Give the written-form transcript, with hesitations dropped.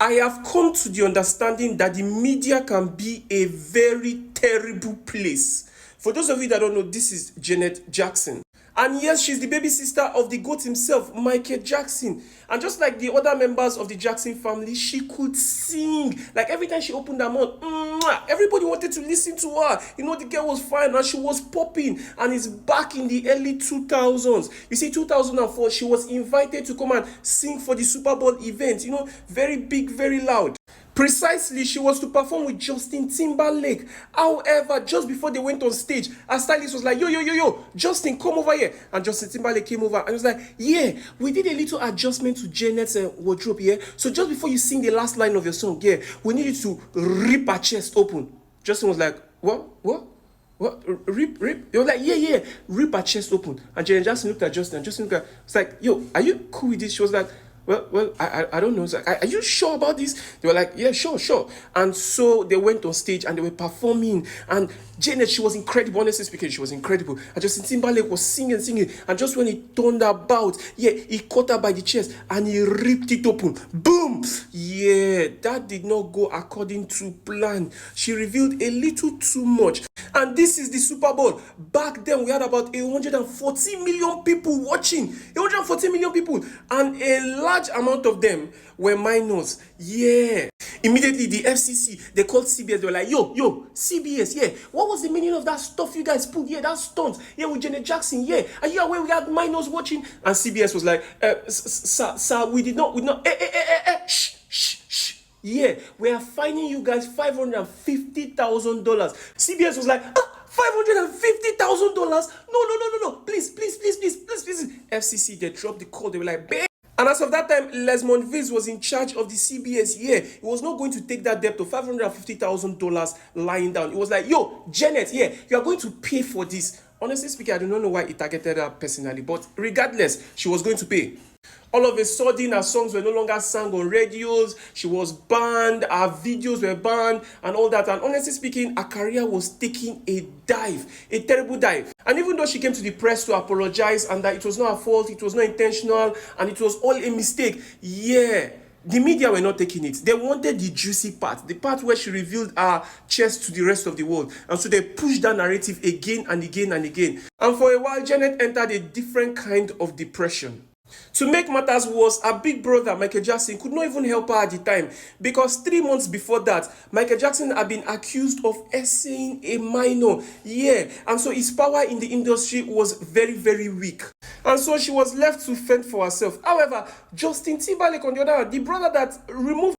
I have come to the understanding that the media can be a very terrible place. For those of you that don't know, this is Janet Jackson. And yes, she's the baby sister of the GOAT himself, Michael Jackson. And just like the other members of the Jackson family, she could sing. Like every time she opened her mouth, everybody wanted to listen to her. You know, the girl was fine and she was popping. And it's back in the early 2000s. You see, 2004, she was invited to come and sing for the Super Bowl event. You know, very big, very loud. Precisely, she was to perform with Justin Timberlake. However, just before they went on stage, her stylist was like, yo, Justin, come over here. And Justin Timberlake came over and was like, yeah, we did a little adjustment to Janet's wardrobe here. So just before you sing the last line of your song, yeah, we need you to rip her chest open. Justin was like, what? Rip? They were like, yeah, rip her chest open. And Janet Jackson looked at Justin, and Justin looked at her, was like, yo, are you cool with this? She was like, well, I don't know. It's like, are you sure about this? They were like, yeah, sure. And so they went on stage and they were performing. And Janet, she was incredible. Honestly speaking, she was incredible. And Justin Timberlake was singing. And just when he turned about, yeah, he caught her by the chest and he ripped it open. Boom! Yeah, that did not go according to plan. She revealed a little too much. And this is the Super Bowl. Back then, we had about 140 million people watching. 140 million people. And a large amount of them were minors. Yeah. Immediately, the FCC, they called CBS. They were like, yo, CBS, yeah. What was the meaning of that stuff you guys put? Yeah, that stunt. Yeah, with Janet Jackson, yeah. Are you aware we had minors watching? And CBS was like, sir, we did not, shh. Yeah, we are fining you guys $550,000. CBS was like, $550,000? No. Please. FCC, they dropped the call. They were like, babe. And as of that time, Lesmond Viz was in charge of the CBS. Yeah, he was not going to take that debt of $550,000 lying down. It was like, yo, Janet, yeah, you are going to pay for this. Honestly speaking, I do not know why he targeted her personally, but regardless, she was going to pay. All of a sudden, her songs were no longer sung on radios. She was banned. Her videos were banned and all that. And honestly speaking, her career was taking a dive, a terrible dive. And even though she came to the press to apologize and that it was not her fault, it was not intentional, and it was all a mistake, yeah, the media were not taking it. They wanted the juicy part, the part where she revealed her chest to the rest of the world. And so they pushed that narrative again and again. And for a while, Janet entered a different kind of depression. To make matters worse, her big brother, Michael Jackson, could not even help her at the time because 3 months before that, Michael Jackson had been accused of essaying a minor. Yeah, and so his power in the industry was very, very weak. And so she was left to fend for herself. However, Justin Timberlake, on the other hand, the brother that removed